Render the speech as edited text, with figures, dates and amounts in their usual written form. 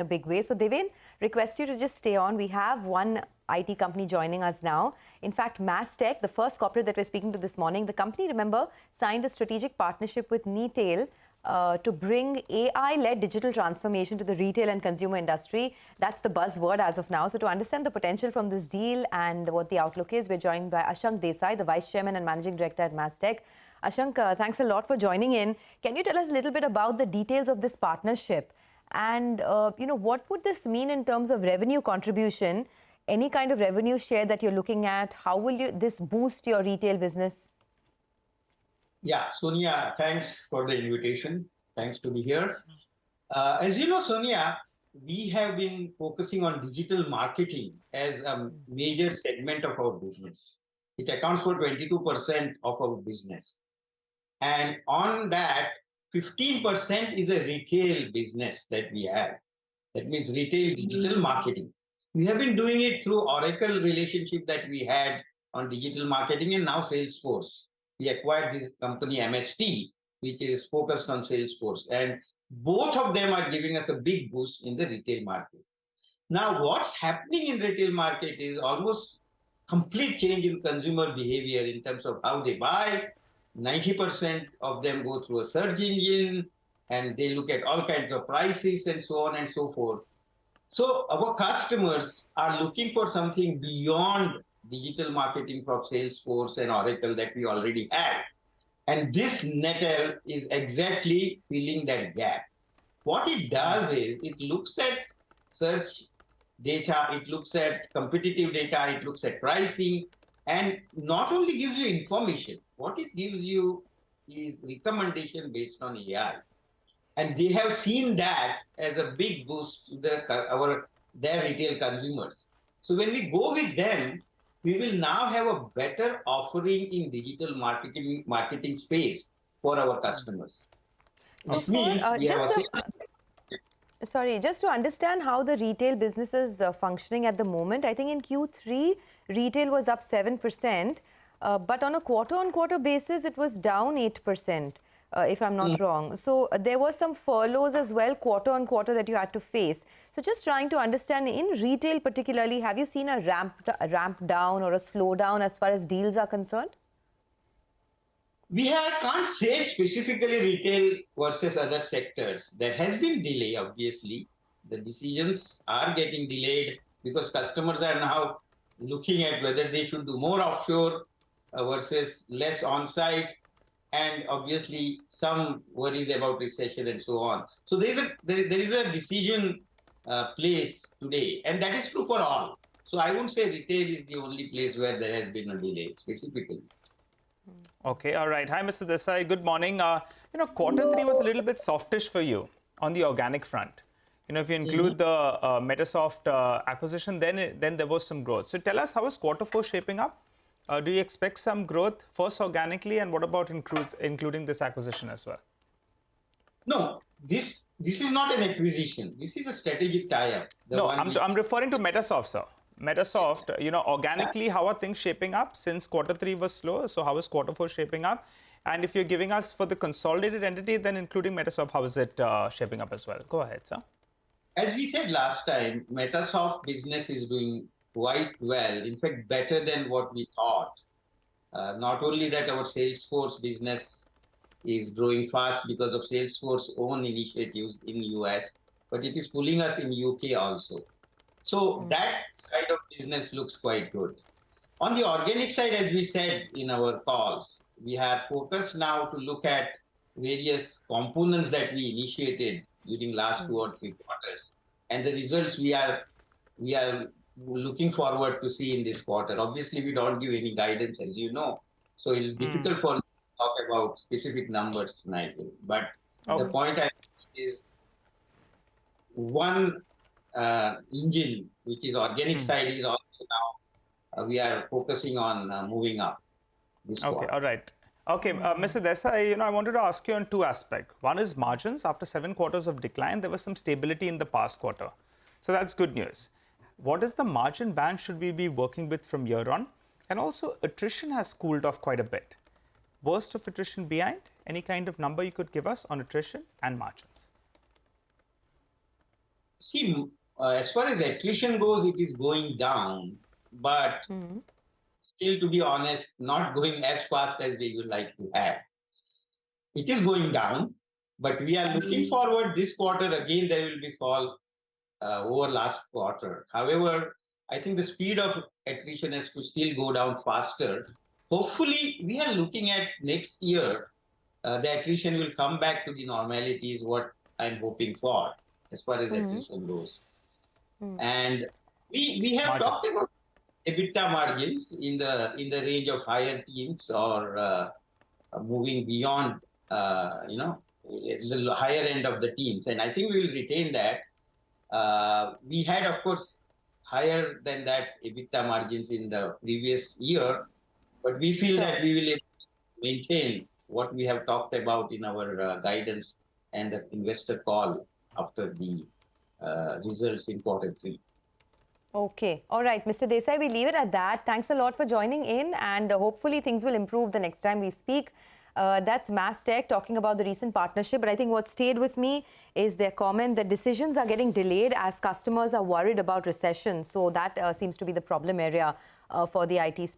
a big way. So Deven, request you to just stay on. We have one IT company joining us now. In fact, Mastek, the first corporate that we're speaking to this morning, the company, remember, signed a strategic partnership with Netail to bring AI-led digital transformation to the retail and consumer industry. That's the buzzword as of now. So to understand the potential from this deal and what the outlook is, we're joined by Ashank Desai, the Vice Chairman and Managing Director at Mastek. Ashank, thanks a lot for joining in. Can you tell us a little bit about the details of this partnership? And, what would this mean in terms of revenue contribution? Any kind of revenue share that you're looking at? How will this boost your retail business? Yeah, Sonia, thanks for the invitation. Thanks to be here. As you know, Sonia, we have been focusing on digital marketing as a major segment of our business. It accounts for 22% of our business. And on that, 15% is a retail business that we have. That means retail digital marketing. We have been doing it through Oracle relationship that we had on digital marketing and now Salesforce. We acquired this company MST, which is focused on Salesforce. And both of them are giving us a big boost in the retail market. Now, what's happening in retail market is almost complete change in consumer behavior in terms of how they buy. 90% of them go through a search engine and they look at all kinds of prices and so on and so forth. So our customers are looking for something beyond digital marketing from Salesforce and Oracle that we already have. And this Netail is exactly filling that gap. What it does is it looks at search data, it looks at competitive data, it looks at pricing, and not only gives you information, what it gives you is recommendation based on AI. And they have seen that as a big boost to their retail consumers. So when we go with them, we will now have a better offering in digital marketing space for our customers. So it means just to understand how the retail business is functioning at the moment, I think in Q3, retail was up 7%, but on a quarter-on-quarter basis, it was down 8%, if I'm not wrong. So there were some furloughs as well, quarter-on-quarter, that you had to face. So just trying to understand, in retail particularly, have you seen a ramp down or a slowdown as far as deals are concerned? We can't say specifically retail versus other sectors. There has been delay, obviously. The decisions are getting delayed because customers are now looking at whether they should do more offshore versus less on-site, and obviously some worries about recession and so on. So there is a decision place today, and that is true for all. So I won't say retail is the only place where there has been a delay specifically. Okay, all right. Hi, Mr. Desai. Good morning. Q3 was a little bit softish for you on the organic front. If you include the Metasoft acquisition, then there was some growth. So tell us, how is Q4 shaping up? Do you expect some growth first organically, and what about including this acquisition as well? No, this is not an acquisition. This is a strategic tie-up. No, I'm referring to Metasoft, sir. Metasoft, organically, how are things shaping up since Q3 was slow? So how is Q4 shaping up? And if you're giving us for the consolidated entity, then including Metasoft, how is it shaping up as well? Go ahead, sir. As we said last time, Metasoft business is doing quite well. In fact, better than what we thought. Not only that, our Salesforce business is growing fast because of Salesforce's own initiatives in US, but it is pulling us in UK also. So that side of business looks quite good. On the organic side, as we said in our calls, we have focused now to look at various components that we initiated during last 2 or 3 quarters. And the results we are looking forward to see in this quarter. Obviously, we don't give any guidance, as you know. So it's difficult for us to talk about specific numbers, Nigel. But the point I make is one engine, which is organic side, is also now we are focusing on moving up this quarter. All right. Okay, Mr. Desai, I wanted to ask you on 2 aspects. One is margins. After 7 quarters of decline, there was some stability in the past quarter. So that's good news. What is the margin band should we be working with from here on? And also, attrition has cooled off quite a bit. Worst of attrition behind? Any kind of number you could give us on attrition and margins? see, as far as attrition goes, it is going down, but still, to be honest, not going as fast as we would like to have. It is going down, but we are looking forward this quarter again. There will be fall over last quarter. However, I think the speed of attrition has to still go down faster. Hopefully, we are looking at next year. The attrition will come back to the normality is what I'm hoping for as far as attrition goes. And we have Margins. talked about EBITDA margins in the range of higher teens or moving beyond the higher end of the teens, and I think we will retain that. We had, of course, higher than that EBITDA margins in the previous year, but we feel that we will maintain what we have talked about in our guidance and the investor call after the results in Q3. Okay. All right, Mr. Desai, we leave it at that. Thanks a lot for joining in, and hopefully things will improve the next time we speak. That's Mastek talking about the recent partnership. But I think what stayed with me is their comment that decisions are getting delayed as customers are worried about recession. So that seems to be the problem area for the IT space.